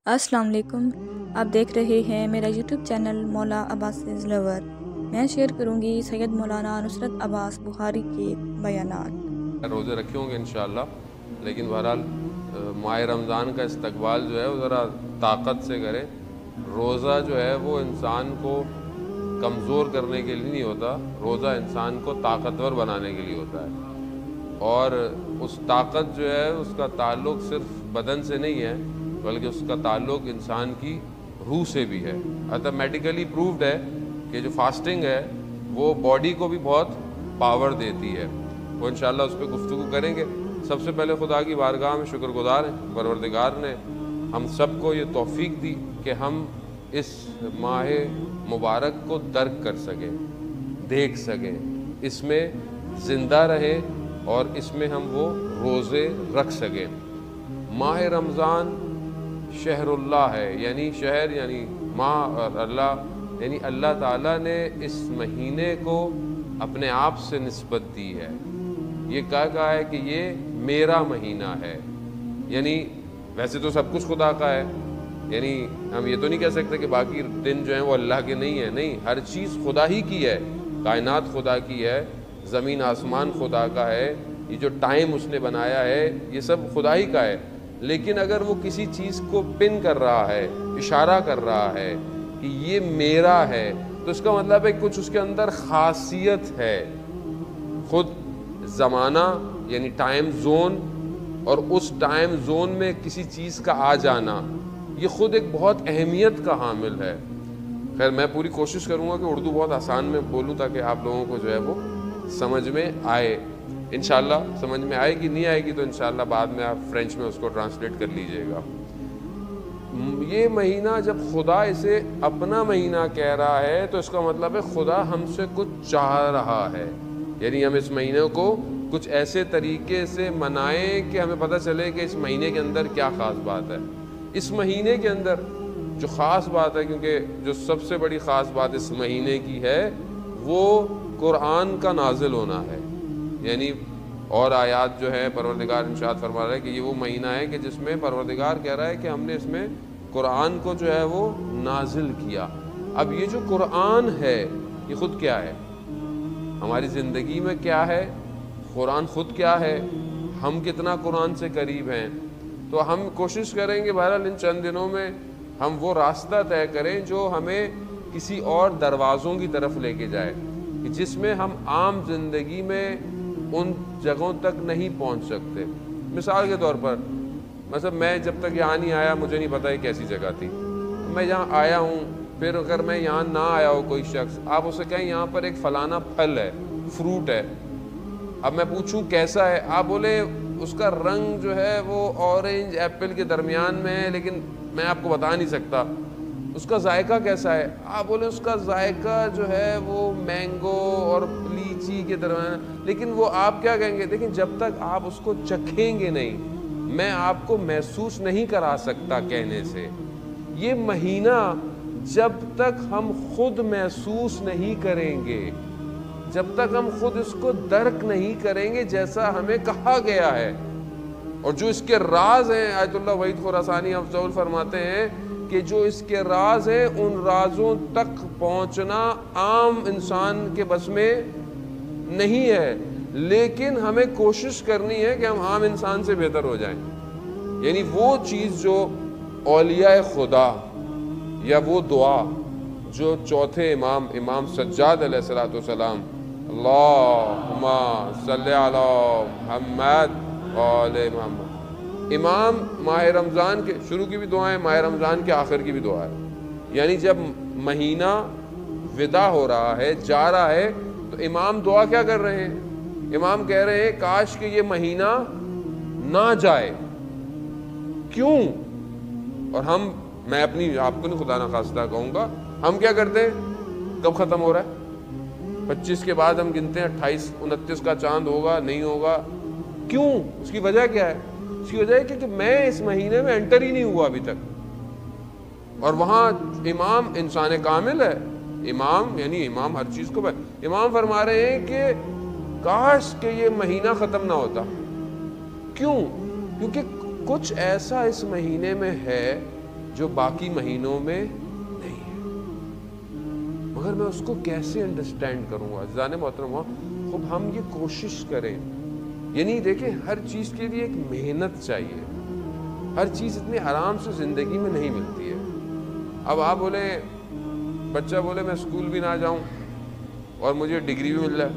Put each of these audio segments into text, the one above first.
السلام علیکم، آپ دیکھ رہے ہیں میرا یوٹیوب چینل مولا عباس از لور۔ میں شیئر کروں گی سید مولانا نصرت عباس بخاری کے بیانات۔ روزے رکھے ہوں گے انشاءاللہ، لیکن بہرحال ماہ رمضان کا استقبال جو ہے وہ ذرا طاقت سے کریں۔ روزہ جو ہے وہ انسان کو کمزور کرنے کے لیے نہیں ہوتا، روزہ انسان کو طاقتور بنانے کے لیے ہوتا ہے، اور اس طاقت جو ہے اس کا تعلق صرف بدن سے نہیں ہے بلکہ اس کا تعلق انسان کی روح سے بھی ہے۔ میڈیکلی پروفڈ ہے کہ جو فاسٹنگ ہے وہ باڈی کو بھی بہت پاور دیتی ہے۔ وہ انشاءاللہ اس پہ گفتگو کریں گے۔ سب سے پہلے خدا کی بارگاہ میں شکر گزار ہیں، پروردگار نے ہم سب کو یہ توفیق دی کہ ہم اس ماہ مبارک کو درک کر سکیں، دیکھ سکیں، اس میں زندہ رہیں اور اس میں ہم وہ روزے رکھ سکیں۔ ماہ رمضان شہر اللہ ہے، یعنی شہر یعنی ماہ، اور اللہ یعنی اللہ تعالیٰ نے اس مہینے کو اپنے آپ سے نسبت دی ہے۔ یہ کہا ہے کہ یہ میرا مہینہ ہے، یعنی ویسے تو سب کچھ خدا کا ہے، یعنی ہم یہ تو نہیں کہہ سکتے کہ باقی دن جو ہیں وہ اللہ کے نہیں ہیں، نہیں، ہر چیز خدا ہی کی ہے، کائنات خدا کی ہے، زمین آسمان خدا کا ہے، یہ جو ٹائم اس نے بنایا ہے یہ سب خدا ہی کا ہے۔ لیکن اگر وہ کسی چیز کو پن کر رہا ہے، اشارہ کر رہا ہے کہ یہ میرا ہے، تو اس کا مطلب ہے کچھ اس کے اندر خاصیت ہے۔ خود زمانہ یعنی ٹائم زون، اور اس ٹائم زون میں کسی چیز کا آ جانا، یہ خود ایک بہت اہمیت کا حامل ہے۔ خیر، میں پوری کوشش کروں گا کہ اردو بہت آسان میں بولوں تاکہ آپ لوگوں کو جو ہے وہ سمجھ میں آئے۔ انشاءاللہ سمجھ میں آئے گی، نہیں آئے گی تو انشاءاللہ بعد میں آپ فرینچ میں اس کو ٹرانسلیٹ کر لیجئے گا۔ یہ مہینہ جب خدا اسے اپنا مہینہ کہہ رہا ہے تو اس کا مطلب ہے خدا ہم سے کچھ چاہ رہا ہے، یعنی ہم اس مہینے کو کچھ ایسے طریقے سے منائیں کہ ہمیں پتہ چلے کہ اس مہینے کے اندر کیا خاص بات ہے۔ اس مہینے کے اندر جو خاص بات ہے، کیونکہ جو سب سے بڑی خاص بات اس مہینے کی ہے وہ قرآن کا نازل ہونا ہے، یعنی اور آیات جو ہے پروردگار ارشاد فرما رہا ہے کہ یہ وہ مہینہ ہے کہ جس میں پروردگار کہہ رہا ہے کہ ہم نے اس میں قرآن کو جو ہے وہ نازل کیا۔ اب یہ جو قرآن ہے یہ خود کیا ہے، ہماری زندگی میں کیا ہے، قرآن خود کیا ہے، ہم کتنا قرآن سے قریب ہیں۔ تو ہم کوشش کریں گے بہرحال ان چند دنوں میں ہم وہ راستہ طے کریں جو ہمیں کسی اور دروازوں کی طرف لے کے جائے، کہ جس میں ہم عام زندگی میں ان جگہوں تک نہیں پہنچ سکتے۔ مثال کے طور پر مثلا میں جب تک یہاں نہیں آیا مجھے نہیں پتا یہ کیسی جگہ تھی، میں یہاں آیا ہوں، پھر اگر میں یہاں نہ آیا ہو کوئی شخص، آپ اسے کہیں یہاں پر ایک فلانا پھل ہے، فروٹ ہے، اب میں پوچھوں کیسا ہے، آپ بولے اس کا رنگ جو ہے وہ اورنج ایپل کے درمیان میں ہے، لیکن میں آپ کو بتا نہیں سکتا۔ اس کا ذائقہ کیسا ہے، آپ بولے اس کا ذائقہ جو ہے وہ مینگو اور لیچی کے درمیان، لیکن وہ آپ کیا کہیں گے، دیکھیں جب تک آپ اس کو چکھیں گے نہیں، میں آپ کو محسوس نہیں کرا سکتا کہنے سے۔ یہ مہینہ جب تک ہم خود محسوس نہیں کریں گے، جب تک ہم خود اس کو درک نہیں کریں گے جیسا ہمیں کہا گیا ہے، اور جو اس کے راز ہیں، آیت اللہ وحید خراسانی افضل فرماتے ہیں کہ جو اس کے راز ہیں ان رازوں تک پہنچنا عام انسان کے بس میں نہیں ہے، لیکن ہمیں کوشش کرنی ہے کہ ہم عام انسان سے بہتر ہو جائیں۔ یعنی وہ چیز جو اولیاء خدا، یا وہ دعا جو چوتھے امام سجاد علیہ السلام، اللہم صلی علی محمد وآل محمد، امام ماہ رمضان کے شروع کی بھی دعا ہے، ماہ رمضان کے آخر کی بھی دعا ہے، یعنی جب مہینہ ودا ہو رہا ہے، جا رہا ہے، تو امام دعا کیا کر رہے ہیں، امام کہہ رہے ہیں کاش کہ یہ مہینہ نہ جائے۔ کیوں؟ اور میں اپنی آپ کو نہیں خدا نخواستہ کہوں گا، ہم کیا کرتے ہیں، کب ختم ہو رہا ہے، 25 کے بعد ہم گنتے ہیں 28 29 کا چاند ہوگا نہیں ہوگا، کیوں؟ اس کی وجہ کیا ہے؟ اس کی وجہ ہے کہ میں اس مہینے میں انٹر ہی نہیں ہوا ابھی تک، اور وہاں امام انسان کامل ہے، امام یعنی امام ہر چیز کو امام فرما رہے ہیں کہ کاش کہ یہ مہینہ ختم نہ ہوتا۔ کیوں؟ کیونکہ کچھ ایسا اس مہینے میں ہے جو باقی مہینوں میں نہیں ہے، مگر میں اس کو کیسے انڈرسٹینڈ کروں گا؟ عزیزان محترم، خوب ہم یہ کوشش کریں، یعنی دیکھیں ہر چیز کے لیے ایک محنت چاہیے، ہر چیز اتنی آرام سے زندگی میں نہیں ملتی ہے۔ اب آپ بولیں، بچہ بولے میں اسکول بھی نہ جاؤں اور مجھے ڈگری بھی مل جائے،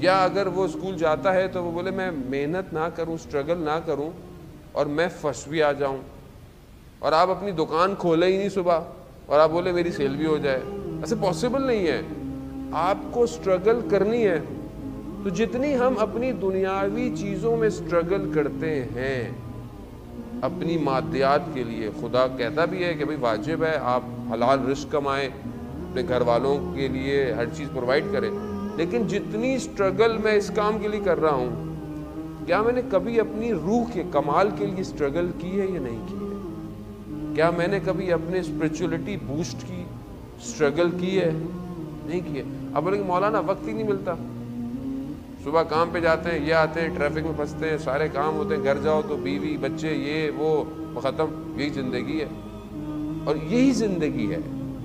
یا اگر وہ اسکول جاتا ہے تو وہ بولے میں محنت نہ کروں، اسٹرگل نہ کروں اور میں فرسٹ بھی آ جاؤں، اور آپ اپنی دکان کھولے ہی نہیں صبح اور آپ بولے میری سیل بھی ہو جائے، ایسے پاسبل نہیں ہے۔ آپ کو اسٹرگل کرنی ہے، تو جتنی ہم اپنی دنیاوی چیزوں میں اسٹرگل کرتے ہیں اپنی مادیات کے لیے، خدا کہتا بھی ہے کہ بھئی واجب ہے آپ حلال رزق کمائیں، اپنے گھر والوں کے لیے ہر چیز پرووائڈ کریں، لیکن جتنی اسٹرگل میں اس کام کے لیے کر رہا ہوں، کیا میں نے کبھی اپنی روح کے کمال کے لیے اسٹرگل کی ہے یا نہیں کی ہے؟ کیا میں نے کبھی اپنے اسپرچولیٹی بوسٹ کی، اسٹرگل کی ہے؟ نہیں کی ہے۔ اب بولے کہ مولانا وقت ہی نہیں ملتا، صبح کام پہ جاتے ہیں، یہ آتے ہیں، ٹریفک میں پھنستے ہیں، سارے کام ہوتے ہیں، گھر جاؤ تو بیوی بچے یہ وہ ختم، یہی زندگی ہے۔ اور یہی زندگی ہے،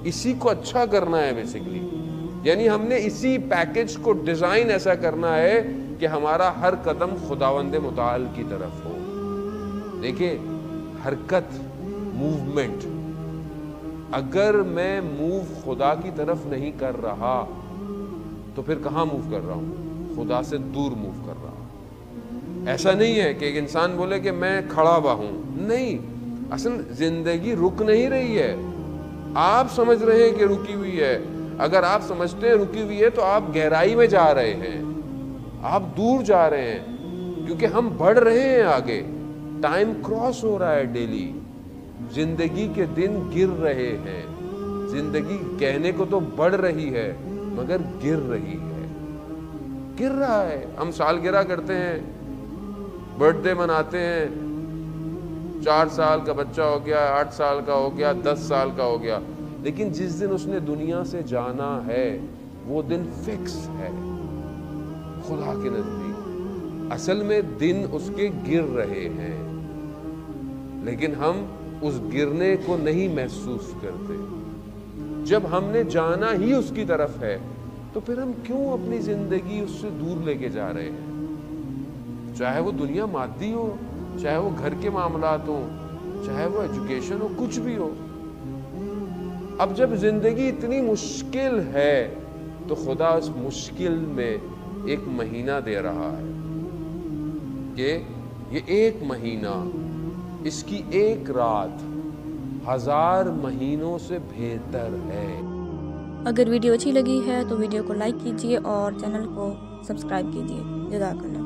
اسی کو اچھا کرنا ہے بیسیکلی، یعنی ہم نے اسی پیکج کو ڈیزائن ایسا کرنا ہے کہ ہمارا ہر قدم خداوند متعال کی طرف ہو۔ دیکھیں حرکت، موومنٹ، اگر میں موو خدا کی طرف نہیں کر رہا تو پھر کہاں موو کر رہا ہوں؟ خدا سے دور موو کر رہا ہوں۔ ایسا نہیں ہے کہ ایک انسان بولے کہ میں کھڑا ہوا ہوں، نہیں، اصل زندگی رک نہیں رہی ہے، آپ سمجھ رہے ہیں کہ رکی ہوئی ہے۔ اگر آپ سمجھتے ہیں رکی ہوئی ہے تو آپ گہرائی میں جا رہے ہیں، آپ دور جا رہے ہیں، کیونکہ ہم بڑھ رہے ہیں آگے، ٹائم کراس ہو رہا ہے ڈیلی، زندگی کے دن گر رہے ہیں، زندگی کہنے کو تو بڑھ رہی ہے مگر گر رہی ہے، گر رہا ہے۔ ہم سالگرہ کرتے ہیں، برتھ ڈے مناتے ہیں، 4 سال کا بچہ ہو گیا، 8 سال کا ہو گیا، 10 سال کا ہو گیا، لیکن جس دن اس نے دنیا سے جانا ہے وہ دن فکس ہے خدا کے نزدیک۔ اصل میں دن اس کے گر رہے ہیں، لیکن ہم اس گرنے کو نہیں محسوس کرتے۔ جب ہم نے جانا ہی اس کی طرف ہے تو پھر ہم کیوں اپنی زندگی اس سے دور لے کے جا رہے ہیں؟ چاہے وہ دنیا مادی ہو، چاہے وہ گھر کے معاملات ہوں، چاہے وہ ایجوکیشن ہو، کچھ بھی ہو۔ اب جب زندگی اتنی مشکل ہے تو خدا اس مشکل میں ایک مہینہ دے رہا ہے کہ یہ ایک مہینہ، اس کی ایک رات 1000 مہینوں سے بہتر ہے۔ اگر ویڈیو اچھی لگی ہے تو ویڈیو کو لائک کیجیے اور چینل کو سبسکرائب کیجیے۔ جزاک اللہ۔